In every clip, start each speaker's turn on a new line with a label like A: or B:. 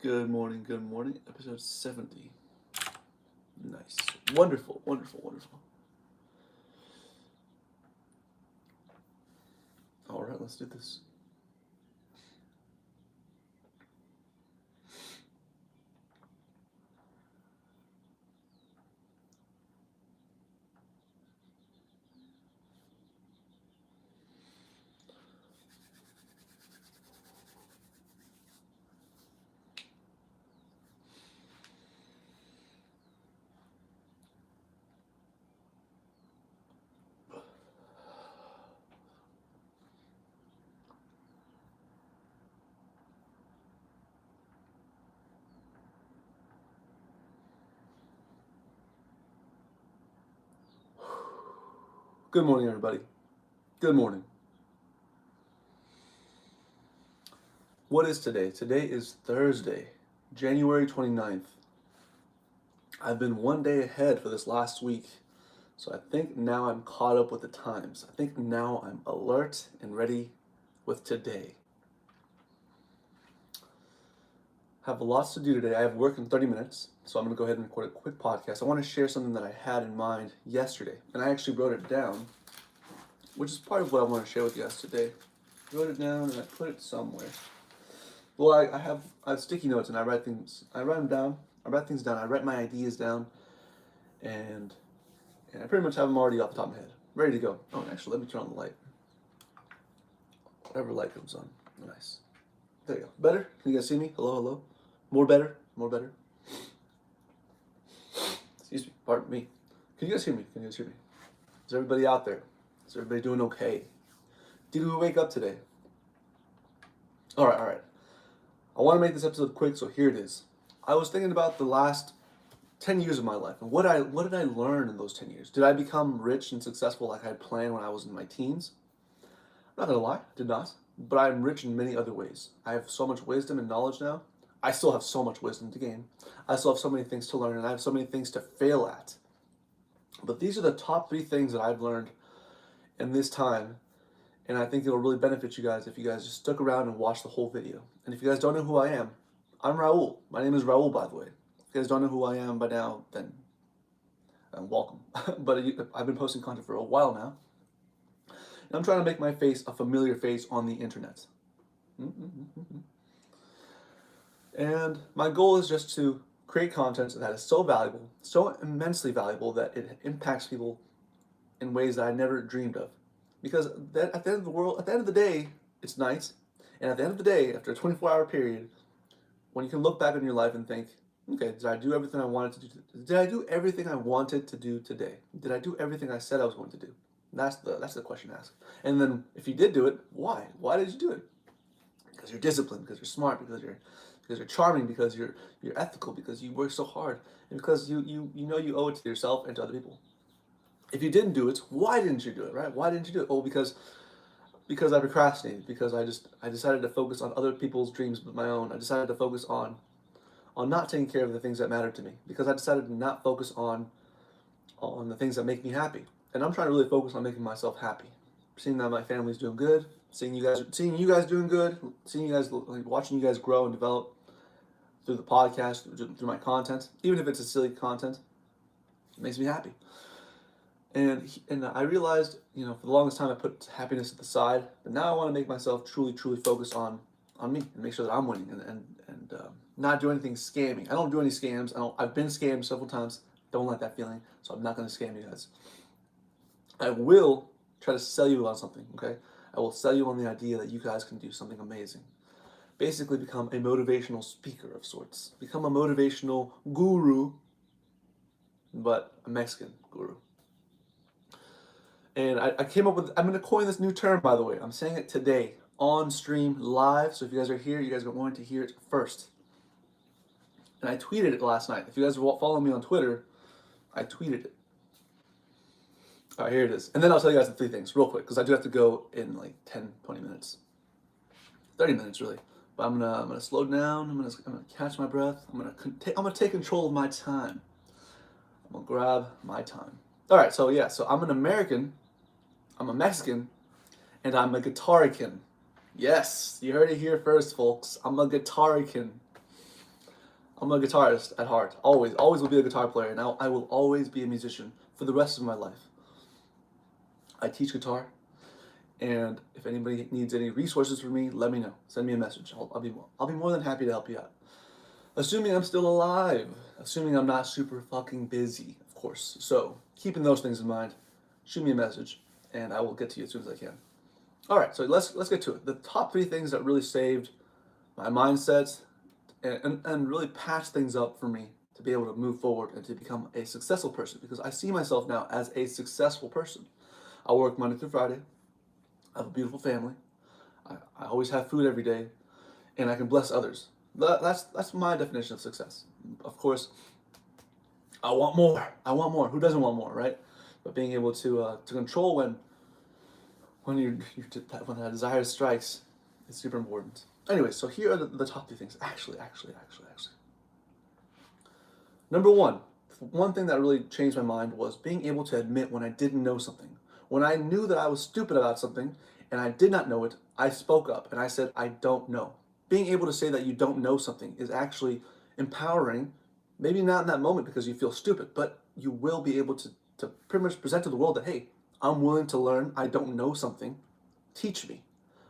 A: Good morning, episode 70. Nice. Wonderful, wonderful, wonderful. All right, let's do this. Good morning, everybody. Good morning. What is today? Today is Thursday, January 29th. I've been one day ahead for this last week, so I think now I'm caught up with the times. I think now I'm alert and ready with today. I have lots to do today. I have work in 30 minutes, so I'm going to go ahead and record a quick podcast. I want to share something that I had in mind yesterday, and I actually wrote it down, which is part of what I want to share with you guys today. I wrote it down and I put it somewhere. Well, I have sticky notes and I write things. I write them down. I write things down. I write my ideas down, and I pretty much have them already off the top of my head, ready to go. Oh, actually, let me turn on the light. Whatever light comes on. Nice. There you go. Better? Can you guys see me? Hello, hello. More better? More better? Excuse me. Pardon me. Can you guys hear me? Can you guys hear me? Is everybody out there? Is everybody doing okay? Did we wake up today? All right, all right. I want to make this episode quick, so here it is. I was thinking about the last 10 years of my life and what did I learn in those 10 years? Did I become rich and successful like I had planned when I was in my teens? I'm not gonna lie, did not. But I'm rich in many other ways. I have so much wisdom and knowledge now. I still have so much wisdom to gain. I still have so many things to learn, and I have so many things to fail at. But these are the top 3 things that I've learned in this time, and I think it'll really benefit you guys if you guys just stuck around and watched the whole video. And if you guys don't know who I am, I'm Raul. My name is Raul, by the way. If you guys don't know who I am by now, then welcome. But I've been posting content for a while now, and I'm trying to make my face a familiar face on the internet. And my goal is just to create content that is so valuable, so immensely valuable, that it impacts people in ways that I never dreamed of. Because at the end of the world, at the end of the day, it's night. And at the end of the day, after a 24-hour period, when you can look back on your life and think, okay, did I do everything I wanted to do? Did I do everything I wanted to do today? Did I do everything I said I was going to do? That's the question to ask. And then if you did do it, why? Why did you do it? Because you're disciplined, because you're smart, because you're charming, because you're ethical, because you work so hard, and because you know you owe it to yourself and to other people. If you didn't do it, why didn't you do it, right? Why didn't you do it? Oh, because I procrastinated, because I decided to focus on other people's dreams but my own. I decided to focus on not taking care of the things that matter to me, because I decided to not focus on the things that make me happy. And I'm trying to really focus on making myself happy. Seeing that my family's doing good, seeing you guys doing good, seeing you guys, like, watching you guys grow and develop through the podcast, through my content, even if it's a silly content, it makes me happy. And I realized, for the longest time I put happiness at the side, but now I want to make myself truly, truly focus on me and make sure that I'm winning and not do anything scamming. I don't do any scams. I've been scammed several times. Don't like that feeling, so I'm not going to scam you guys. I will try to sell you on something, okay? I will sell you on the idea that you guys can do something amazing. Basically become a motivational speaker of sorts. Become a motivational guru, but a Mexican guru. And I came up with, I'm going to coin this new term, by the way. I'm saying it today, on stream, live. So if you guys are here, you guys are going to hear it first. And I tweeted it last night. If you guys follow me on Twitter, I tweeted it. All right, here it is. And then I'll tell you guys the 3 things real quick, because I do have to go in like 10, 20 minutes. 30 minutes, really. But I'm gonna slow down. I'm gonna catch my breath. I'm gonna take control of my time. I'm gonna grab my time. All right, so I'm an American, I'm a Mexican, and I'm a Guitarican. Yes, you heard it here first, folks. I'm a Guitarican. I'm a guitarist at heart. Always, always will be a guitar player, and I will always be a musician for the rest of my life. I teach guitar, and if anybody needs any resources from me, let me know. Send me a message. I'll be more than happy to help you out. Assuming I'm still alive, assuming I'm not super fucking busy, of course. So, keeping those things in mind, shoot me a message, and I will get to you as soon as I can. All right, so let's get to it. The top 3 things that really saved my mindset and really patched things up for me to be able to move forward and to become a successful person, because I see myself now as a successful person. I work Monday through Friday. I have a beautiful family. I always have food every day, and I can bless others. That's my definition of success. Of course, I want more. I want more. Who doesn't want more, right? But being able to control when that desire strikes is super important. Anyway, so here are the top 3 things. Actually. Number 1, one thing that really changed my mind was being able to admit when I didn't know something. When I knew that I was stupid about something and I did not know it, I spoke up and I said, I don't know. Being able to say that you don't know something is actually empowering, maybe not in that moment because you feel stupid, but you will be able to pretty much present to the world that, hey, I'm willing to learn. I don't know something. Teach me.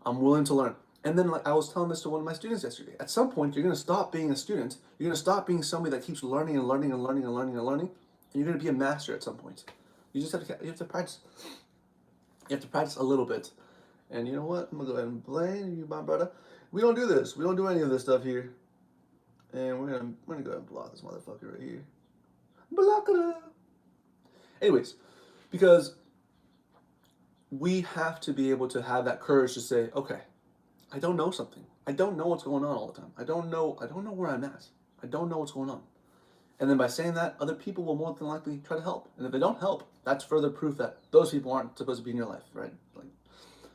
A: I'm willing to learn. And then, like I was telling this to one of my students yesterday, at some point, you're going to stop being a student. You're going to stop being somebody that keeps learning and learning and learning and learning and learning, and you're going to be a master at some point. You just have to practice. You have to practice a little bit. And you know what? I'm going to go ahead and blame you, my brother. We don't do this. We don't do any of this stuff here. And we're gonna go ahead and block this motherfucker right here. Block it up. Anyways, because we have to be able to have that courage to say, okay, I don't know something. I don't know what's going on all the time. I don't know where I'm at. I don't know what's going on. And then by saying that, other people will more than likely try to help. And if they don't help, that's further proof that those people aren't supposed to be in your life, right? Like,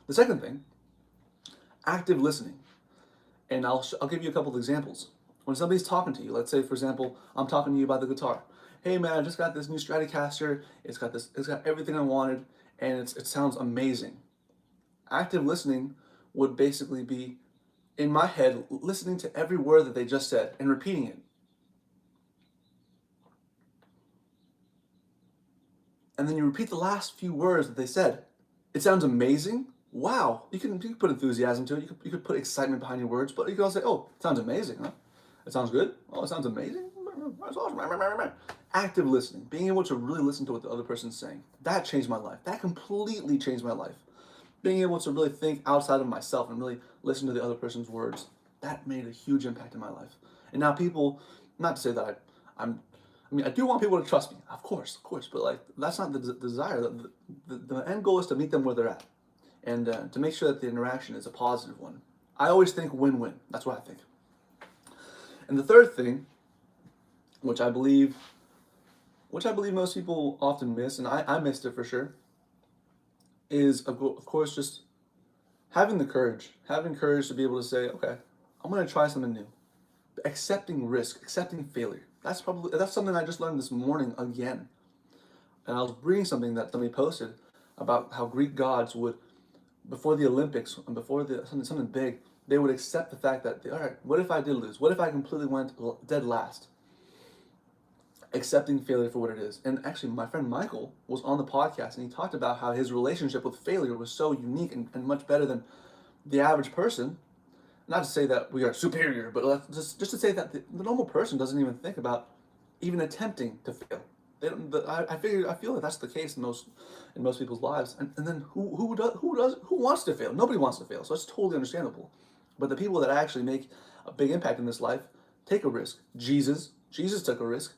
A: the second thing, active listening. And I'll give you a couple of examples. When somebody's talking to you, let's say, for example, I'm talking to you about the guitar. Hey man, I just got this new Stratocaster. It's got everything I wanted, and it sounds amazing. Active listening would basically be, in my head, listening to every word that they just said and repeating it. And then you repeat the last few words that they said. It sounds amazing. Wow. You can put enthusiasm to it. You could put excitement behind your words, but you can also say, oh, it sounds amazing, huh? It sounds good. Oh, it sounds amazing. That's awesome. Active listening, being able to really listen to what the other person's saying. That changed my life. That completely changed my life. Being able to really think outside of myself and really listen to the other person's words, that made a huge impact in my life. And now people, not to say that I do want people to trust me, of course, but like that's not the desire. The end goal is to meet them where they're at, and to make sure that the interaction is a positive one. I always think win-win. That's what I think. And the third thing, which I believe most people often miss, and I missed it for sure, is of course just having courage to be able to say, okay, I'm going to try something new. Accepting risk, accepting failure. That's something I just learned this morning again. And I was reading something that somebody posted about how Greek gods would, before the Olympics and before something big, they would accept the fact that, all right, what if I did lose? What if I completely went dead last? Accepting failure for what it is. And actually, my friend Michael was on the podcast, and he talked about how his relationship with failure was so unique and much better than the average person. Not to say that we are superior, but just to say that the normal person doesn't even think about even attempting to fail. I feel that that's the case in most people's lives. And then who wants to fail? Nobody wants to fail, so it's totally understandable. But the people that actually make a big impact in this life take a risk. Jesus took a risk.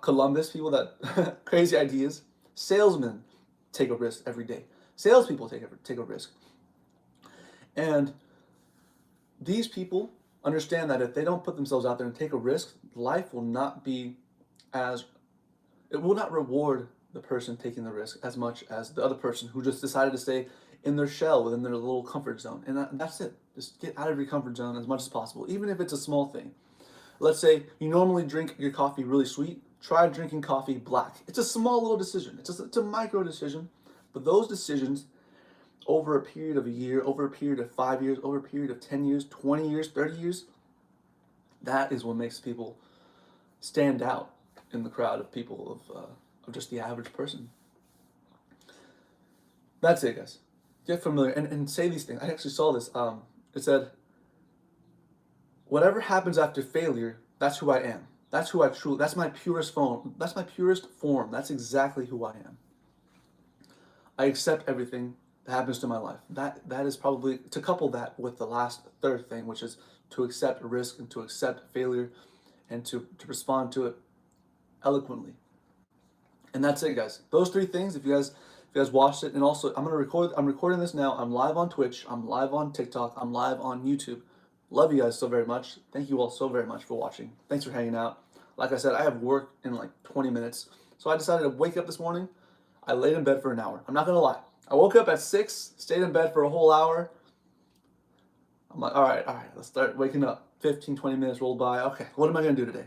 A: Columbus, people that crazy ideas. Salesmen take a risk every day. Salespeople take a risk. And these people understand that if they don't put themselves out there and take a risk, life will not be it will not reward the person taking the risk as much as the other person who just decided to stay in their shell, within their little comfort zone. And that's it. Just get out of your comfort zone as much as possible, even if it's a small thing. Let's say you normally drink your coffee really sweet. Try drinking coffee black. It's a small little decision. It's a micro decision. But those decisions, over a period of a year, over a period of 5 years, over a period of 10 years, 20 years, 30 years, That is what makes people stand out in the crowd of people of just the average person. That's it, guys. Get familiar and say these things. I actually saw this. It said, whatever happens after failure, that's who I am. That's who I truly. That's my purest form. That's my purest form. That's exactly who I am. I accept everything that happens to my life. That is probably to couple that with the last third thing, which is to accept risk and to accept failure, and to respond to it eloquently. And that's it, guys. Those three things. If you guys watched it, and also I'm recording this now. I'm live on Twitch. I'm live on TikTok. I'm live on YouTube. Love you guys so very much. Thank you all so very much for watching. Thanks for hanging out. Like I said, I have work in like 20 minutes. So I decided to wake up this morning. I laid in bed for an hour. I'm not going to lie. I woke up at 6, stayed in bed for a whole hour. I'm like, all right, let's start waking up. 15, 20 minutes rolled by. Okay, what am I going to do today?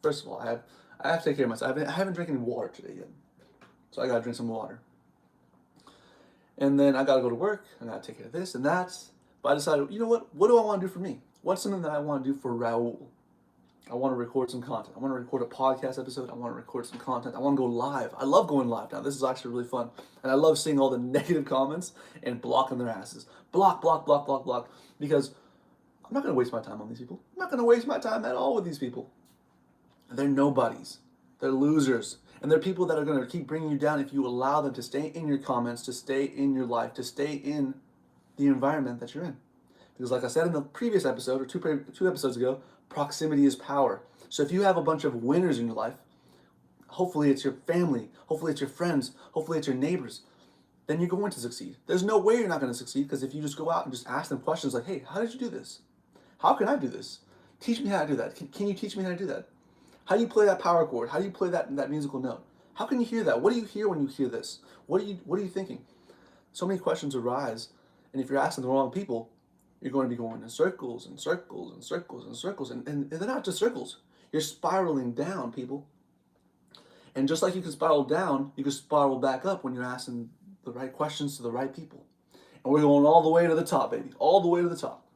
A: First of all, I have to take care of myself. I haven't drank any water today yet. So I got to drink some water. And then I got to go to work. I got to take care of this and that. But I decided, you know what? What do I want to do for me? What's something that I want to do for Raul? I want to record some content. I want to record a podcast episode. I want to record some content. I want to go live. I love going live now. This is actually really fun. And I love seeing all the negative comments and blocking their asses. Block, block, block, block, block. Because I'm not going to waste my time on these people. I'm not going to waste my time at all with these people. They're nobodies. They're losers. And they're people that are going to keep bringing you down if you allow them to stay in your comments, to stay in your life, to stay in the environment that you're in. Because like I said in the previous episode, or two episodes ago, proximity is power. So if you have a bunch of winners in your life, hopefully it's your family, hopefully it's your friends, hopefully it's your neighbors, then you're going to succeed. There's no way you're not going to succeed, because if you just go out and just ask them questions like, hey, how did you do this? How can I do this? Teach me how to do that. Can you teach me how to do that? How do you play that power chord? How do you play that musical note? How can you hear that? What do you hear when you hear this? What are you thinking? So many questions arise, and if you're asking the wrong people, you're going to be going in circles and circles and circles and circles, and they're not just circles. You're spiraling down, people. And just like you can spiral down, you can spiral back up when you're asking the right questions to the right people. And we're going all the way to the top, baby. All the way to the top.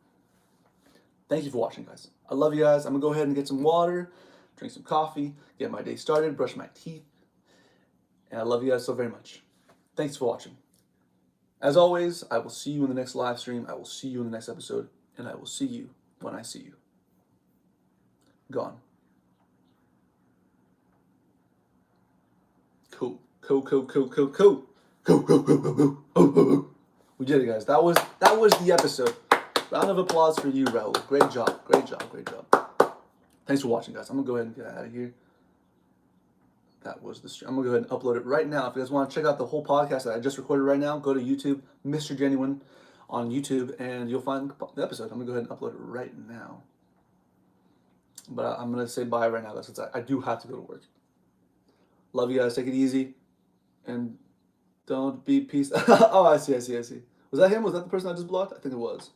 A: Thank you for watching, guys. I love you guys. I'm going to go ahead and get some water, drink some coffee, get my day started, brush my teeth. And I love you guys so very much. Thanks for watching. As always, I will see you in the next live stream. I will see you in the next episode. And I will see you when I see you. Gone. Cool. Cool. We did it, guys. That was the episode. Round of applause for you, Raul. Great job. Thanks for watching, guys. I'm going to go ahead and get out of here. That was the stream. I'm going to go ahead and upload it right now. If you guys want to check out the whole podcast that I just recorded right now, go to YouTube, Mr. Genuine on YouTube, and you'll find the episode. I'm going to go ahead and upload it right now. But I'm going to say bye right now, guys, since I do have to go to work. Love you guys. Take it easy. And don't be peace. Oh, I see. Was that him? Was that the person I just blocked? I think it was.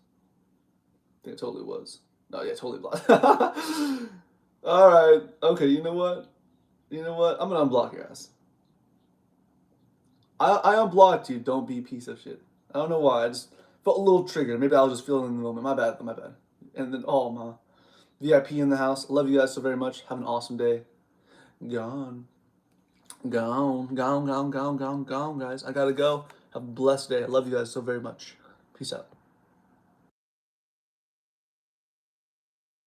A: I think it totally was. No, yeah, totally blocked. All right. Okay, you know what? I'm going to unblock your ass. I unblocked you. Don't be a piece of shit. I don't know why. I just felt a little triggered. Maybe I was just feeling in the moment. My bad. And then, oh, my VIP in the house. Love you guys so very much. Have an awesome day. Gone, guys. I gotta go. Have a blessed day. I love you guys so very much. Peace out.